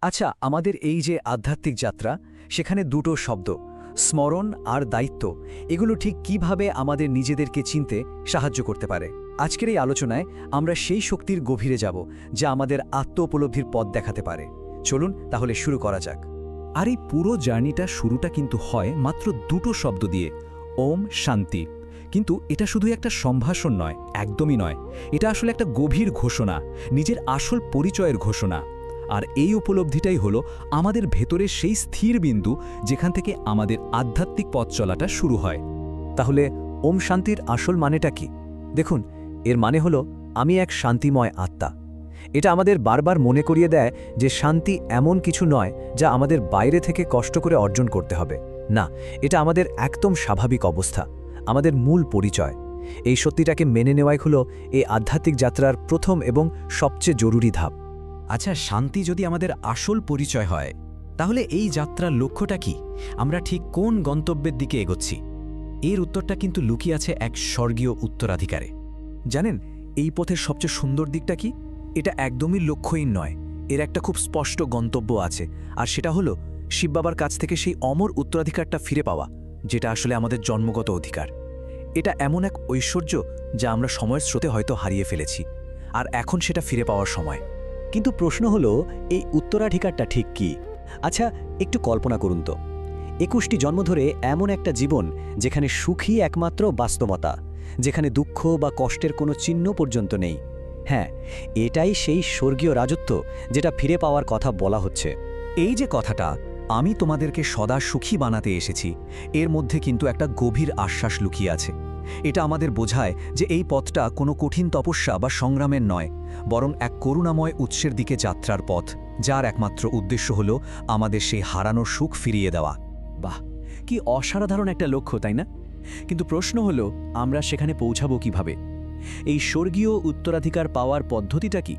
আচ্ছা, আমাদের এই যে আধ্যাত্মিক যাত্রা, সেখানে দুটো শব্দ স্মরণ আর দায়িত্ব, এগুলো ঠিক কিভাবে আমাদের নিজেদেরকে চিনতে সাহায্য করতে পারে? আজকের এই আলোচনায় আমরা সেই শক্তির গভীরে যাব যা আমাদের আত্ম উপলব্ধির পথ দেখাতে পারে। চলুন তাহলে শুরু করা যাক। আর এই পুরো জার্নিটা শুরুটা কিন্তু হয় মাত্র দুটো শব্দ দিয়ে, ওম শান্তি। কিন্তু এটা শুধু একটা সম্ভাষণ নয়, একদমই নয়। এটা আসলে একটা গভীর ঘোষণা, নিজের আসল পরিচয়ের ঘোষণা। আর এই উপলব্ধিটাই হলো আমাদের ভেতরের সেই স্থির বিন্দু যেখান থেকে আমাদের আধ্যাত্মিক পথ চলাটা শুরু হয়। তাহলে ওম শান্তির আসল মানেটা কি? দেখুন, এর মানে হলো আমি এক শান্তিময় আত্মা। এটা আমাদের বারবার মনে করিয়ে দেয় যে শান্তি এমন কিছু নয় যা আমাদের বাইরে থেকে কষ্ট করে অর্জন করতে হবে। না, এটা আমাদের একদম স্বাভাবিক অবস্থা, আমাদের মূল পরিচয়। এই সত্যিটাকে মেনে নেওয়াই হলো এই আধ্যাত্মিক যাত্রার প্রথম এবং সবচেয়ে জরুরি ধাপ। আচ্ছা, শান্তি যদি আমাদের আসল পরিচয় হয়, তাহলে এই যাত্রার লক্ষ্যটা কি? আমরা ঠিক কোন গন্তব্যের দিকে এগোচ্ছি? এর উত্তরটা কিন্তু লুকিয়ে আছে এক স্বর্গীয় উত্তরাধিকারে। জানেন, এই পথের সবচেয়ে সুন্দর দিকটা কি? এটা একদমই লক্ষ্যহীন নয়, এর একটা খুব স্পষ্ট গন্তব্য আছে। আর সেটা হলো শিব বাবার কাছ থেকে সেই অমর উত্তরাধিকারটা ফিরে পাওয়া, যেটা আসলে আমাদের জন্মগত অধিকার। এটা এমন এক ঐশ্বর্য যা আমরা সময়ের স্রোতে হয়তো হারিয়ে ফেলেছি, আর এখন সেটা ফিরে পাওয়ার সময়। কিন্তু প্রশ্ন হলো, এই উত্তরাধিকারটা ঠিক কি? আচ্ছা, একটু কল্পনা করুন তো, 21টি জন্ম ধরে এমন একটা জীবন যেখানে সুখী একমাত্র বাস্তবতা, যেখানে দুঃখ বা কষ্টের কোনো চিহ্ন পর্যন্ত নেই। হ্যাঁ, এটাই সেই স্বর্গীয় রাজত্ব যেটা ফিরে পাওয়ার কথা বলা হচ্ছে। এই যে কথাটা, আমি তোমাদেরকে সদা সুখী বানাতে এসেছি, এর মধ্যে কিন্তু একটা গভীর আশ্বাস লুকিয়ে আছে। এটা আমাদের বোঝায় যে এই পথটা কোনো কঠিন তপস্যা বা সংগ্রামের নয়, বরং এক করুণাময় উৎসের দিকে যাত্রার পথ, যার একমাত্র উদ্দেশ্য হল আমাদের সেই হারানোর সুখ ফিরিয়ে দেওয়া। বাহ, কি অসাধারণ একটা লক্ষ্য, তাই না? কিন্তু প্রশ্ন হলো, আমরা সেখানে পৌঁছাবো কিভাবে? এই স্বর্গীয় উত্তরাধিকার পাওয়ার পদ্ধতিটা কি?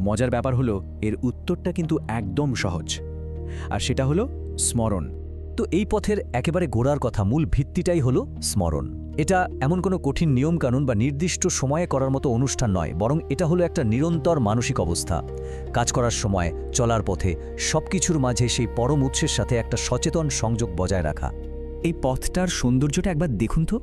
মজার ব্যাপার হলো, এর উত্তরটা কিন্তু একদম সহজ, আর সেটা হলো স্মরণ। তো এই পথের একেবারে গোড়ার কথা, মূল ভিত্তিটাই হলো স্মরণ। এটা এমন কোনো কঠিন নিয়মকানুন বা নির্দিষ্ট সময়ে করার মতো অনুষ্ঠান নয়, বরং এটা হলো একটা নিরন্তর মানসিক অবস্থা। কাজ করার সময়, চলার পথে, সবকিছুর মাঝে সেই পরম উৎসের সাথে একটা সচেতন সংযোগ বজায় রাখা। এই পথটার সৌন্দর্যটা একবার দেখুন তো।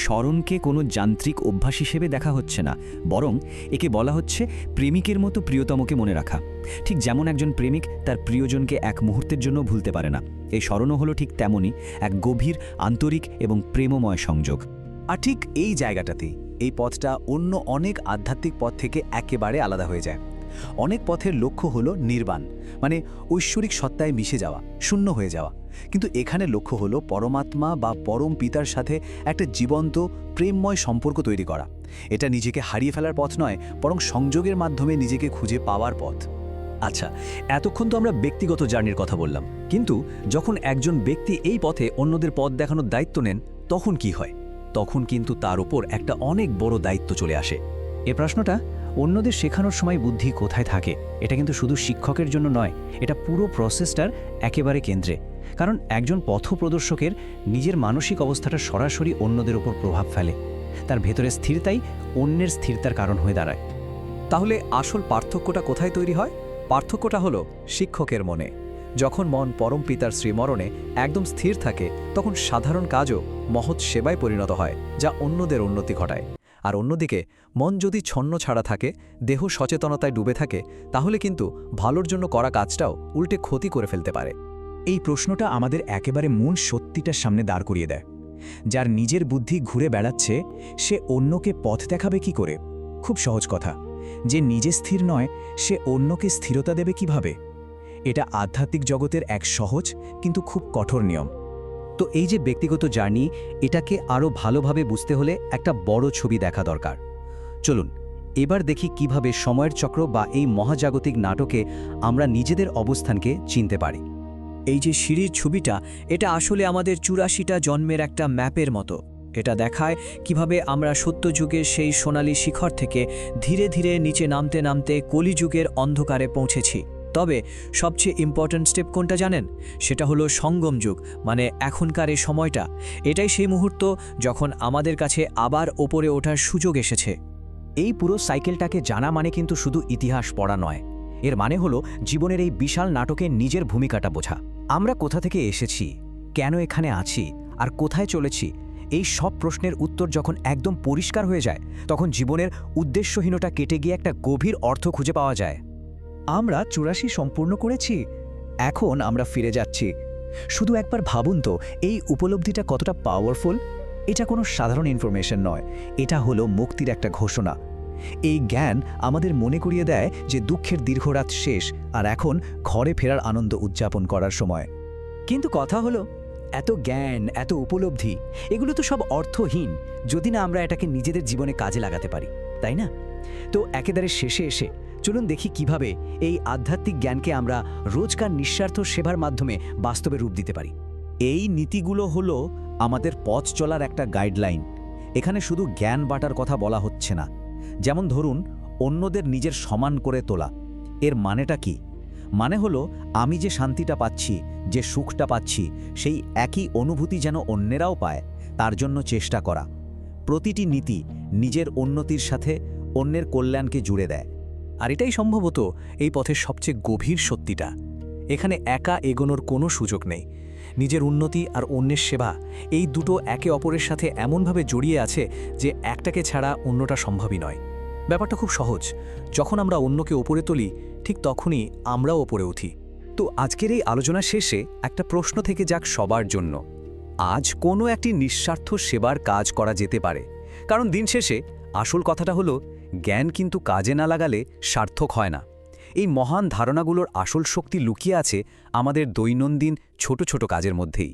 স্মরণকে কোনো যান্ত্রিক অভ্যাস হিসেবে দেখা হচ্ছে না, বরং একে বলা হচ্ছে প্রেমিকের মতো প্রিয়তমকে মনে রাখা। ঠিক যেমন একজন প্রেমিক তার প্রিয়জনকে এক মুহূর্তের জন্য ভুলতে পারে না, এই স্মরণও হলো ঠিক তেমনই এক গভীর, আন্তরিক এবং প্রেমময় সংযোগ। আর ঠিক এই জায়গাটাতেই এই পথটা অন্য অনেক আধ্যাত্মিক পথ থেকে একেবারে আলাদা হয়ে যায়। অনেক পথের লক্ষ্য হলো নির্বাণ, মানে ঐশ্বরিক সত্তায় মিশে যাওয়া, শূন্য হয়ে যাওয়া। কিন্তু এখানে লক্ষ্য হলো পরমাত্মা বা পরম পিতার সাথে একটা জীবন্ত, প্রেমময় সম্পর্ক তৈরি করা। এটা নিজেকে হারিয়ে ফেলার পথ নয়, বরং সংযোগের মাধ্যমে নিজেকে খুঁজে পাওয়ার পথ। আচ্ছা, এতক্ষণ তো আমরা ব্যক্তিগত জার্নির কথা বললাম, কিন্তু যখন একজন ব্যক্তি এই পথে অন্যদের পথ দেখানোর দায়িত্ব নেন, তখন কি হয়? তখন কিন্তু তার উপর একটা অনেক বড় দায়িত্ব চলে আসে। এ প্রশ্নটা, অন্যদের শেখানোর সময় বুদ্ধি কোথায় থাকে, এটা কিন্তু শুধু শিক্ষকের জন্য নয়, এটা পুরো প্রসেসটার একেবারে কেন্দ্রে। কারণ একজন পথপ্রদর্শকের নিজের মানসিক অবস্থাটা সরাসরি অন্যদের উপর প্রভাব ফেলে। তার ভেতরের স্থিরতাই অন্যের স্থিরতার কারণ হয়ে দাঁড়ায়। তাহলে আসল পার্থক্যটা কোথায় তৈরি হয়? পার্থক্যটা হলো শিক্ষকের মনে। যখন মন পরম পিতার শ্রীমরণে একদম স্থির থাকে, তখন সাধারণ কাজও মহৎ সেবায় পরিণত হয়, যা অন্যদের উন্নতি ঘটায়। আর অন্যদিকে মন যদি ছন্ন ছাড়া থাকে, দেহ সচেতনতায় ডুবে থাকে, তাহলে কিন্তু ভালোর জন্য করা কাজটাও উল্টে ক্ষতি করে ফেলতে পারে। এই প্রশ্নটা আমাদের একেবারে মূল সত্যিটার সামনে দাঁড় করিয়ে দেয়। যার নিজের বুদ্ধি ঘুরে বেড়াচ্ছে, সে অন্যকে পথ দেখাবে কি করে? খুব সহজ কথা। যে নিজে স্থির নয়, সে অন্যকে স্থিরতা দেবে কিভাবে? এটা আধ্যাত্মিক জগতের এক সহজ কিন্তু খুব কঠোর নিয়ম। তো এই যে ব্যক্তিগত জার্নি, এটাকে আরও ভালোভাবে বুঝতে হলে একটা বড় ছবি দেখা দরকার। চলুন এবার দেখি কিভাবে সময়ের চক্র বা এই মহাজাগতিক নাটকে আমরা নিজেদের অবস্থানকে চিনতে পারি। এই যে সিঁড়ির ছবিটা, এটা আসলে আমাদের ৮৪টা জন্মের একটা ম্যাপের মতো। এটা দেখায় কিভাবে আমরা সত্যযুগের সেই সোনালী শিখর থেকে ধীরে ধীরে নিচে নামতে নামতে কলিযুগের অন্ধকারে পৌঁছেছি। তবে সবচেয়ে ইম্পর্ট্যান্ট স্টেপ কোনটা জানেন? সেটা হলো সঙ্গম যুগ, মানে এখনকার এই সময়টা। এটাই সেই মুহূর্ত যখন আমাদের কাছে আবার ওপরে ওঠার সুযোগ এসেছে। এই পুরো সাইকেলটাকে জানা মানে কিন্তু শুধু ইতিহাস পড়া নয়, এর মানে হলো জীবনের এই বিশাল নাটকে নিজের ভূমিকাটা বোঝা। আমরা কোথা থেকে এসেছি, কেন এখানে আছি আর কোথায় চলেছি, এই সব প্রশ্নের উত্তর যখন একদম পরিষ্কার হয়ে যায়, তখন জীবনের উদ্দেশ্যহীনতা কেটে গিয়ে একটা গভীর অর্থ খুঁজে পাওয়া যায়। আমরা ৮৪ সম্পূর্ণ করেছি, এখন আমরা ফিরে যাচ্ছি। শুধু একবার ভাবুন তো, এই উপলব্ধিটা কতটা পাওয়ারফুল। এটা কোনো সাধারণ ইনফরমেশন নয়, এটা হলো মুক্তির একটা ঘোষণা। এই জ্ঞান আমাদের মনে করিয়ে দেয় যে দুঃখের দীর্ঘরাত শেষ, আর এখন ঘরে ফেরার আনন্দ উদযাপন করার সময়। কিন্তু কথা হলো, এত জ্ঞান, এত উপলব্ধি, এগুলো তো সব অর্থহীন যদি না আমরা এটাকে নিজেদের জীবনে কাজে লাগাতে পারি, তাই না? তো একেবারে শেষে এসে চলুন দেখি কিভাবে এই আধ্যাত্মিক জ্ঞানকে আমরা রোজকার নিঃস্বার্থ সেবার মাধ্যমে বাস্তবে রূপ দিতে পারি। এই নীতিগুলো হলো আমাদের পথ চলার একটা গাইডলাইন। এখানে শুধু জ্ঞান বাটার কথা বলা হচ্ছে না। যেমন ধরুন, অন্যদের নিজের সমান করে তোলা। এর মানেটা কি? মানে হলো, আমি যে শান্তিটা পাচ্ছি, যে সুখটা পাচ্ছি, সেই একই অনুভূতি যেন অন্যেরাও পায়, তার জন্য চেষ্টা করা। প্রতিটি নীতি নিজের উন্নতির সাথে অন্যের কল্যাণকে জুড়ে দেয়। আর এটাই সম্ভবত এই পথের সবচেয়ে গভীর সত্যিটা। এখানে একা এগোনোর কোনো সুযোগ নেই। নিজের উন্নতি আর অন্যের সেবা, এই দুটো একে অপরের সাথে এমনভাবে জড়িয়ে আছে যে একটাকে ছাড়া অন্যটা সম্ভবই নয়। ব্যাপারটা খুব সহজ। যখন আমরা অন্যকে ওপরে তুলি, ঠিক তখনই আমরাও ওপরে উঠি। তো আজকের এই আলোচনা শেষে একটা প্রশ্ন থেকে যাক সবার জন্য। আজ কোনো একটি নিঃস্বার্থ সেবার কাজ করা যেতে পারে, কারণ দিন শেষে আসল কথাটা হলো, জ্ঞান কিন্তু কাজে না লাগালে সার্থক হয় না। এই মহান ধারণাগুলোর আসল শক্তি লুকিয়ে আছে আমাদের দৈনন্দিন ছোট ছোট কাজের মধ্যেই।